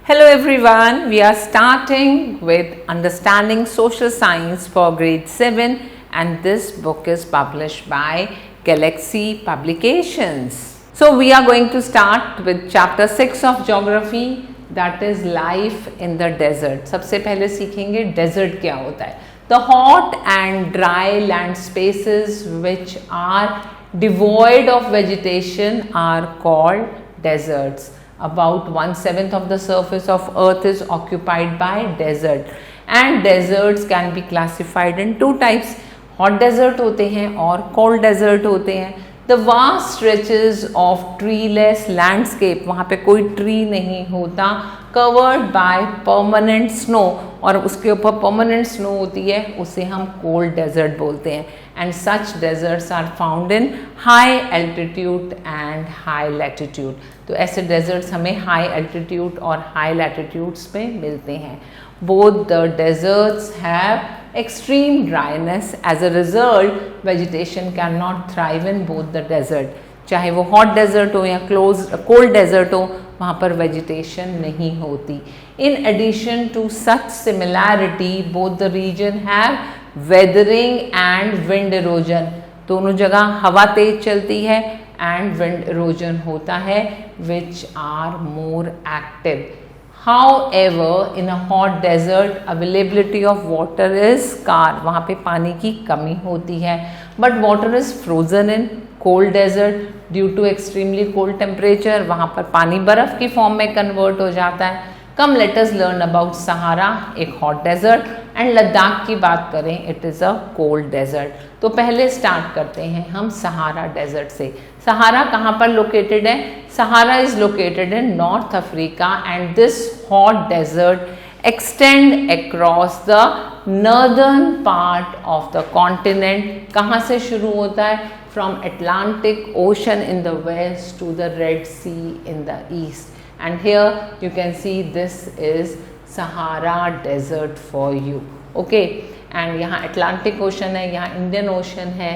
Hello everyone, we are starting with Understanding Social Science for grade 7 and this book is published by Galaxy Publications. So we are going to start with chapter 6 of Geography, that is life in the desert. सबसे पहले सीखेंगे desert क्या होता है. The hot and dry land spaces which are devoid of vegetation are called deserts. About 1/7 of the surface of earth is occupied by desert and deserts can be classified in two types. Hot desert होते हैं और cold desert होते हैं. The vast stretches of treeless landscape, वहाँ पे कोई tree नहीं होता, covered by permanent snow और उसके ऊपर permanent snow होती है, उसे हम cold desert बोलते हैं. And such deserts are found in high altitude and high latitude. तो ऐसे deserts हमें high altitude और high latitudes पे मिलते हैं. Both the deserts have extreme dryness. As a result, vegetation cannot thrive in both the desert. चाहे वो hot desert हो या cold desert हो, वहाँ पर vegetation नहीं होती. In addition to such similarity, both the region have weathering and wind erosion. दोनों जगह हवा तेज चलती है and wind erosion होता है, which are more active. However, in a hot desert, availability of water is scarce. वहाँ पे पानी की कमी होती है. But water is frozen in cold desert due to extremely cold temperature. वहाँ पर पानी बर्फ की फॉर्म में कन्वर्ट हो जाता है. Come let us learn about Sahara, एक hot desert, and लद्दाख की बात करें, it is a cold desert. तो पहले स्टार्ट करते हैं हम सहारा डेजर्ट से. सहारा कहाँ पर लोकेटेड है? Sahara is located in North Africa and this hot desert extend across the northern part of the continent. कहाँ से शुरू होता है? From Atlantic Ocean in the west to the Red Sea in the east. And here you can see this is Sahara desert for you. Okay, and यहाँ Atlantic Ocean है, यहाँ Indian Ocean है,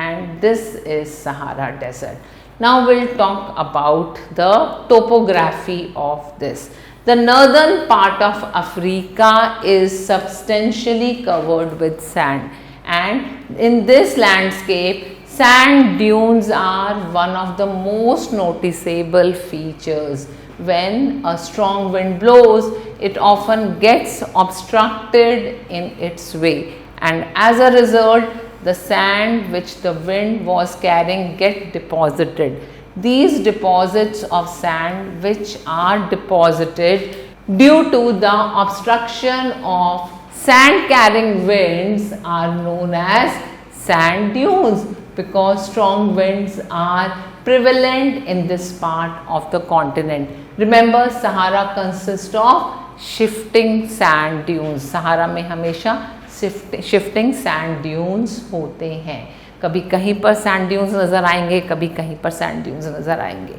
and this is Sahara desert. Now we'll talk about the topography of this. The northern part of Africa is substantially covered with sand, and in this landscape, sand dunes are one of the most noticeable features. When a strong wind blows, it often gets obstructed in its way, and as a result, the sand which the wind was carrying get deposited. These deposits of sand which are deposited due to the obstruction of sand carrying winds are known as sand dunes, because strong winds are prevalent in this part of the continent. Remember, Sahara consists of shifting sand dunes. Sahara में हमेशा shifting sand dunes होते हैं. कभी कहीं पर sand dunes नज़र आएंगे, कभी कहीं पर sand dunes नज़र आएंगे.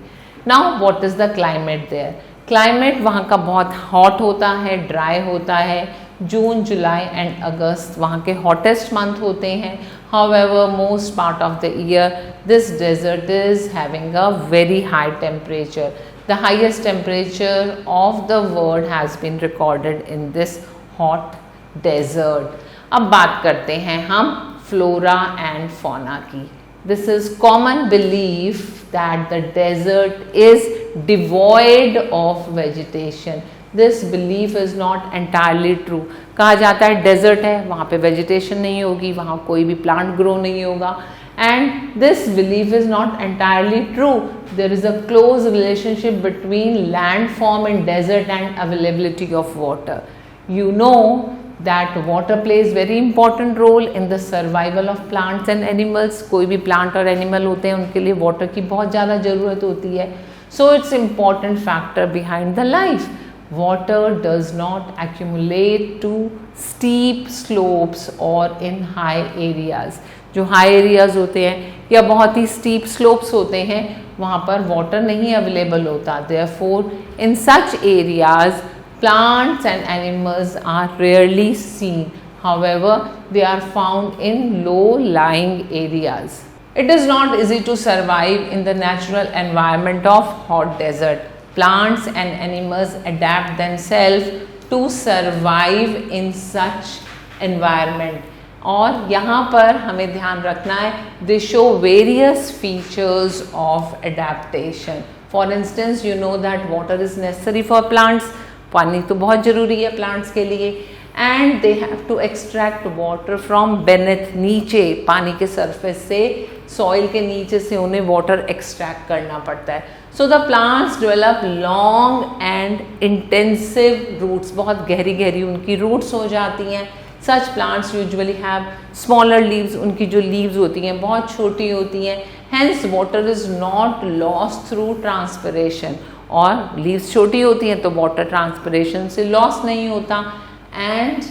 Now, what is the climate there? Climate वहाँ का बहुत hot होता है, dry होता है. जून, जुलाई एंड अगस्त वहाँ के hottest month होते हैं. However, most part of the year, this desert is having a very high temperature. The highest temperature of the world has been recorded in this hot desert. अब बात करते हैं हम flora and fauna की. This is common belief that the desert is devoid of vegetation. This belief is not entirely true. कहा जाता है desert है, वहाँ पे vegetation नहीं होगी, वहाँ कोई भी plant grow नहीं होगा. And this belief is not entirely true. There is a close relationship between landform in desert and availability of water. You know that water plays very important role in the survival of plants and animals. कोई भी plant और animal होते हैं, उनके लिए water की बहुत ज़्यादा ज़रूरत होती है. So it's important factor behind the life. Water does not accumulate to steep slopes or in high areas. जो high areas होते हैं या बहुत ही steep slopes होते हैं, वहाँ पर water नहीं available होता. Therefore, in such areas, plants and animals are rarely seen. However, they are found in low-lying areas. It is not easy to survive in the natural environment of hot desert. Plants and animals adapt themselves to survive in such environment. और यहाँ पर हमें ध्यान रखना है, they show various features of adaptation. For instance, you know that water is necessary for plants. पानी तो बहुत ज़रूरी है plants के लिए. And they have to extract water from beneath, नीचे पानी के surface से, soil के नीचे से उन्हें water extract करना पड़ता है. So the plants develop long and intensive roots. बहुत गहरी गहरी उनकी roots हो जाती हैं. Such plants usually have smaller leaves. उनकी जो leaves होती हैं बहुत छोटी होती हैं. Hence water is not lost through transpiration. और leaves छोटी होती हैं तो water transpiration से loss नहीं होता. And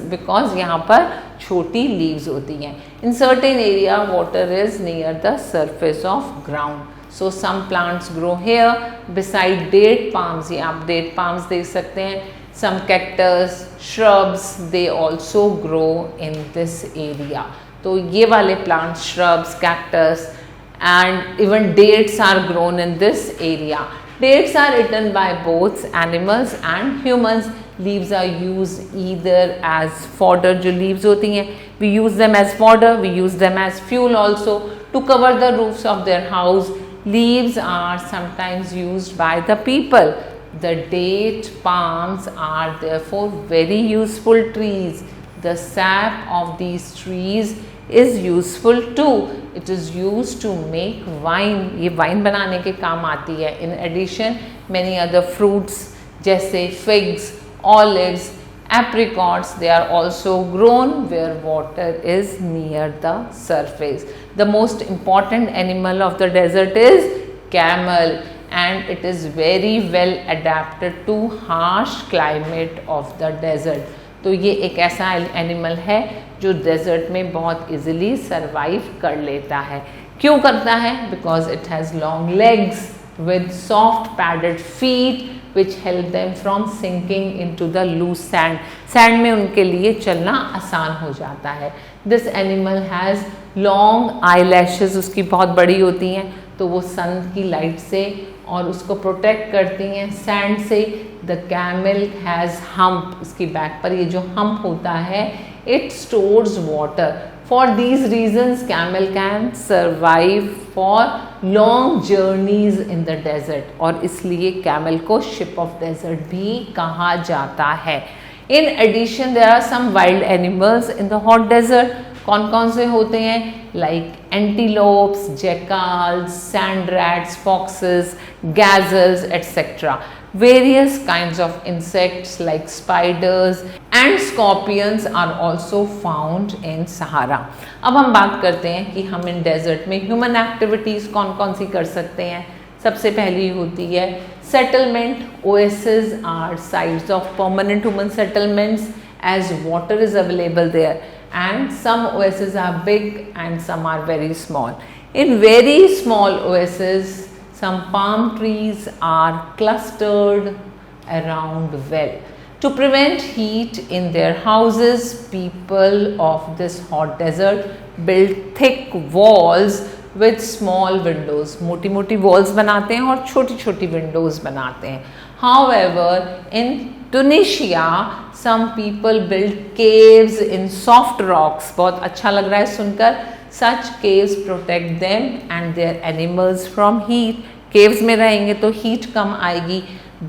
because यहाँ पर छोटी leaves होती हैं. In certain area water is near the surface of ground. So some plants grow here beside date palms. ये आप date palms देख सकते हैं. Some cactus, shrubs, they also grow in this area. तो ये वाले plants, shrubs, cactus and even dates are grown in this area. Dates are eaten by both animals and humans. Leaves are used either as fodder, जो leaves होती हैं, we use them as fodder, we use them as fuel also to cover the roofs of their house. Leaves are sometimes used by the people. The date palms are therefore very useful trees. The sap of these trees is useful too. It is used to make wine. ये wine बनाने के काम आती है. In addition, many other fruits जैसे figs, olives, apricots, they are also grown where water is near the surface. The most important animal of the desert is camel. And it is very well adapted to harsh climate of the desert. तो ये एक ऐसा animal है जो desert में बहुत easily survive कर लेता है. क्यों करता है? Because it has long legs with soft padded feet which help them from sinking into the loose sand. Sand में उनके लिए चलना आसान हो जाता है. This animal has long eyelashes. उसकी बहुत बड़ी होती हैं तो वो सन की लाइट से और उसको प्रोटेक्ट करती हैं सैंड से. The camel has hump. इसकी बैक पर ये जो हम्प होता है it stores water. For these reasons camel can survive for long journeys in the desert. और इसलिए कैमल को शिप ऑफ डेजर्ट भी कहा जाता है. In addition there are some wild animals in the hot desert. कौन कौन से होते हैं? Like antelopes, jackals, sand rats, foxes, gazelles etcetera. Various kinds of insects like spiders and scorpions are also found in Sahara. अब हम बात करते हैं कि हम इन डेजर्ट में ह्यूमन एक्टिविटीज़ कौन कौन सी कर सकते हैं. सबसे पहली होती है settlement. Oasis are sites of permanent human settlements as water is available there, and some oases are big and some are very small. In very small oases, some palm trees are clustered around well. To prevent heat in their houses, people of this hot desert build thick walls with small windows. मोटी मोटी walls बनाते हैं और छोटी छोटी windows बनाते हैं. However, in Tunisia, some people build caves in soft rocks. बहुत अच्छा लग रहा है सुनकर. Such caves protect them and their animals from heat. Caves में रहेंगे तो heat कम आएगी.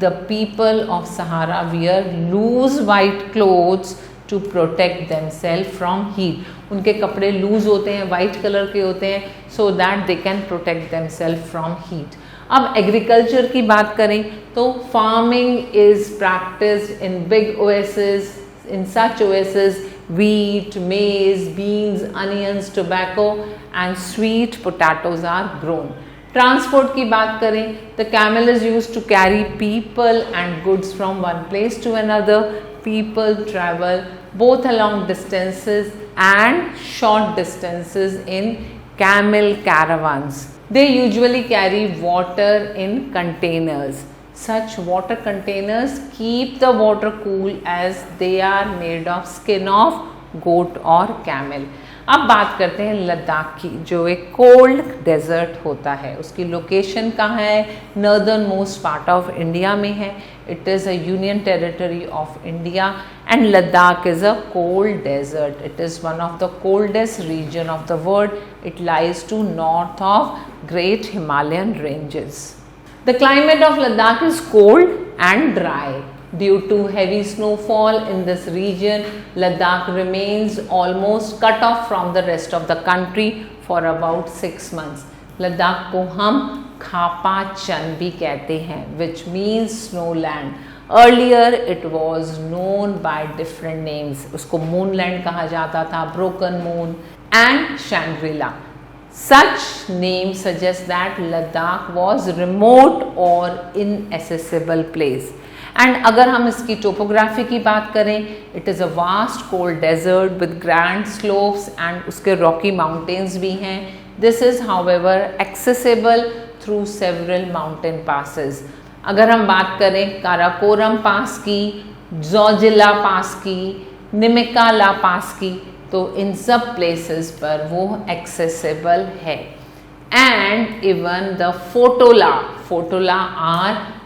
The people of Sahara wear loose white clothes to protect themselves from heat. उनके कपड़े लूज होते हैं, white कलर के होते हैं, so that they can protect themselves from heat. अब एग्रीकल्चर की बात करें तो farming is practised in big oasis. In such oasis wheat, maize, beans, onions, tobacco and sweet potatoes are grown. Transport की बात करें the camel is used to carry people and goods from one place to another. People travel both long distances and short distances in camel caravans. They usually carry water in containers. Such water containers keep the water cool as they are made of skin of goat or camel. अब बात करते हैं लद्दाख की, जो एक cold desert होता है। उसकी लोकेशन कहाँ है? Northern most part of India में है। It is a union territory of India and Ladakh is a cold desert. It is one of the coldest region of the world. It lies to north of Great Himalayan ranges. The climate of Ladakh is cold and dry. Due to heavy snowfall in this region, Ladakh remains almost cut off from the rest of the country for about 6 months. Ladakh को हम खापा चन भी कहते हैं, which means snowland. Earlier it was known by different names. उसको moonland कहा जाता था, broken moon and Shangri-La. Such names suggest that Ladakh was remote or inaccessible place. And अगर हम इसकी टोपोग्राफी की बात करें, it is a vast cold desert with grand slopes and उसके rocky mountains भी हैं. This is however accessible through several mountain passes. अगर हम बात करें काराकोरम पास की, जोजिला पास की, निमिकाला पास की, तो इन सब प्लेसेस पर वो एक्सेसिबल है. एंड इवन द फोटोला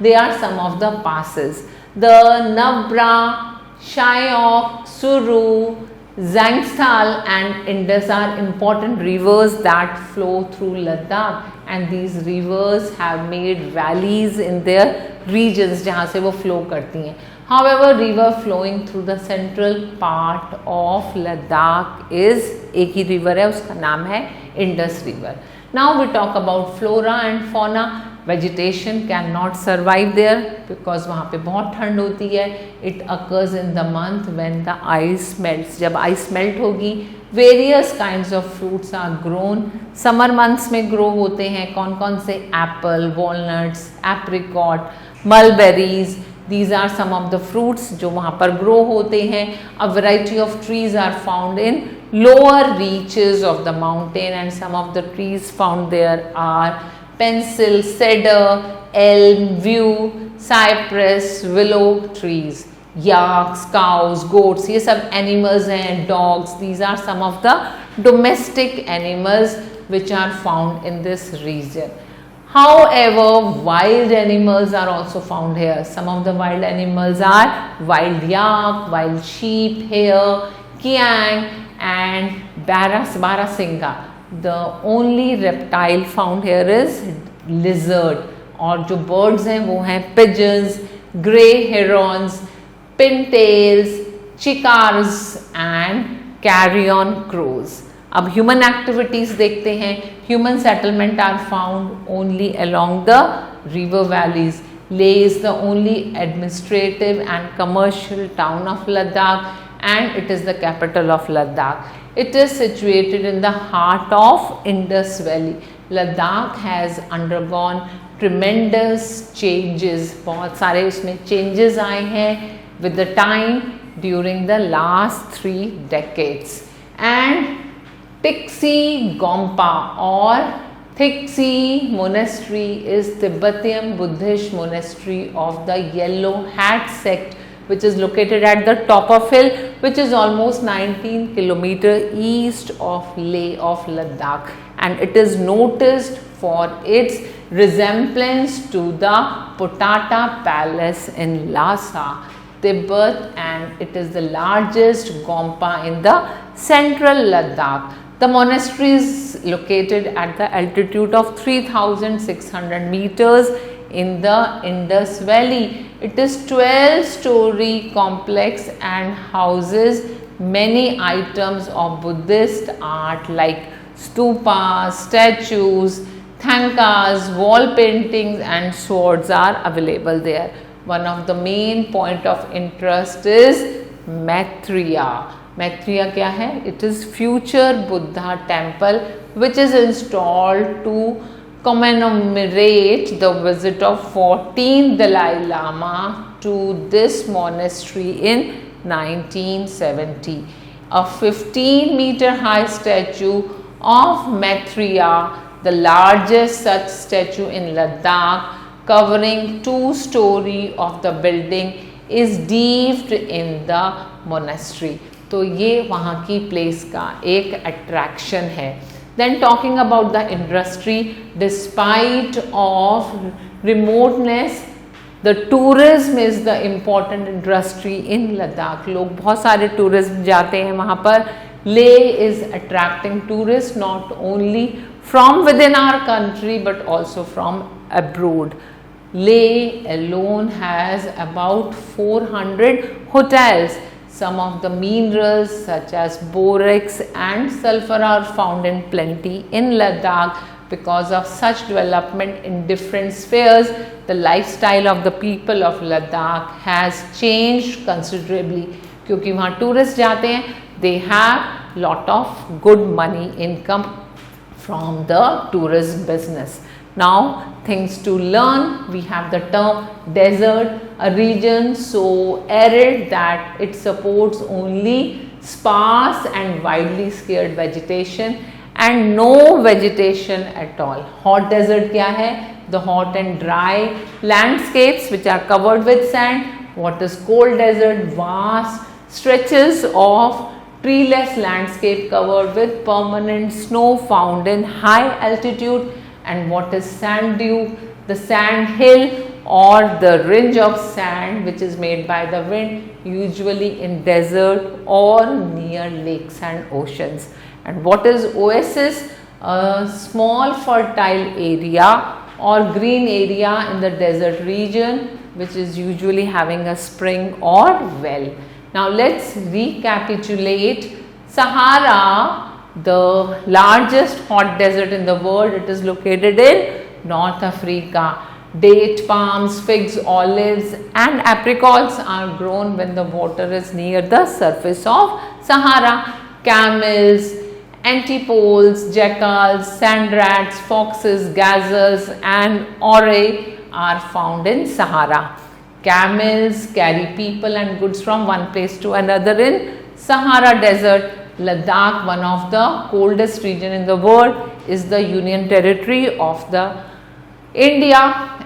they are some of the passes. The Nabra, Shayok, Suru, Zangsthal and Indus are important rivers that flow through Ladakh, and these rivers have made valleys in their regions जहाँ से वो flow करती हैं. However, river flowing through the central part of Ladakh is एक ही river है, उसका नाम है Indus River. Now we talk about flora and fauna. Vegetation cannot survive there because वहाँ पे बहुत ठंड होती है. It occurs in the month when the ice melts. जब ice melt होगी, various kinds of fruits are grown. Summer months में grow होते हैं. कौन कौन से? Apple, walnuts, apricot, mulberries. These are some of the fruits जो वहाँ पर grow होते हैं. A variety of trees are found in lower reaches of the mountain, and some of the trees found there are pencil, cedar, elm, yew, cypress, willow trees. Yaks, cows, goats, ये सब animals हैं. Dogs, these are some of the domestic animals which are found in this region. However, wild animals are also found here. Some of the wild animals are wild yak, wild sheep, hare, kiang and Barasingha. The only reptile found here is lizard. और जो birds हैं वो हैं pigeons, grey herons, pintails, chikars and carrion crows. अब human activities देखते हैं. Human settlement are found only along the river valleys. Leh is the only administrative and commercial town of Ladakh, and it is the capital of Ladakh. It is situated in the heart of Indus Valley. Ladakh has undergone tremendous changes. बहुत सारे उसमें changes आए हैं with the time during the last 3 decades. And Tiksi Gompa or Tiksi Monastery is Tibetan Buddhist monastery of the Yellow Hat sect, which is located at the top of hill, which is almost 19 kilometers east of Leh of Ladakh, and it is noticed for its resemblance to the Potata Palace in Lhasa, Tibet, and it is the largest Gompa in the central Ladakh. The monastery is located at the altitude of 3,600 meters in the Indus Valley. It is 12-story complex and houses many items of Buddhist art like stupas, statues, thankas, wall paintings and swords are available there. One of the main point of interest is Maitreya. Maitreya क्या है? It is future Buddha temple which is installed to commemorate the visit of 14th Dalai Lama to this monastery in 1970. A 15-meter high statue of Maitreya, the largest such statue in Ladakh, covering 2 stories of the building, is deep in the monastery. तो ये वहाँ की place का एक attraction है। Then talking about the industry, despite of remoteness the tourism is the important industry in Ladakh. लोग बहुत सारे टूरिज्म जाते हैं वहाँ पर। Leh is attracting tourist not only from within our country but also from abroad. Leh alone has about 400 hotels. Some of the minerals such as borax and sulfur are found in plenty in Ladakh. Because of such development in different spheres, the lifestyle of the people of Ladakh has changed considerably. क्योंकि वहाँ tourist जाते हैं, they have lot of good money income from the tourism business. Now things to learn, we have the term desert, a region so arid that it supports only sparse and widely scarred vegetation and no vegetation at all. Hot desert क्या है? The hot and dry landscapes which are covered with sand. What is cold desert? Vast stretches of treeless landscape covered with permanent snow found in high altitude. And what is sand dune? The sand hill or the ridge of sand which is made by the wind, usually in desert or near lakes and oceans. And what is oasis? A small fertile area or green area in the desert region which is usually having a spring or well. Now let's recapitulate. Sahara, the largest hot desert in the world, it is located in North Africa. Date palms, figs, olives and apricots are grown when the water is near the surface of Sahara. Camels, antipodes, jackals, sand rats, foxes, gazelles and oryx are found in Sahara. Camels carry people and goods from one place to another in Sahara Desert. Ladakh, one of the coldest region in the world, is the Union Territory of the India,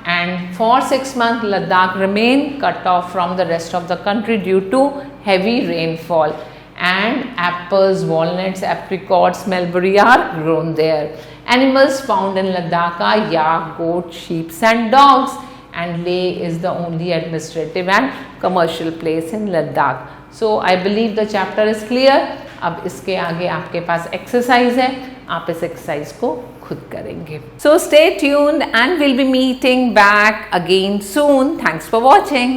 and for 6 months Ladakh remain cut off from the rest of the country due to heavy rainfall. And apples, walnuts, apricots, mulberry are grown there. Animals found in Ladakh are yak, goat, sheep and dogs. And Leh is the only administrative and commercial place in Ladakh. So I believe the chapter is clear. अब इसके आगे आपके पास exercise है, आप इस exercise को खुद करेंगे. So stay tuned and we'll be meeting back again soon. Thanks for watching.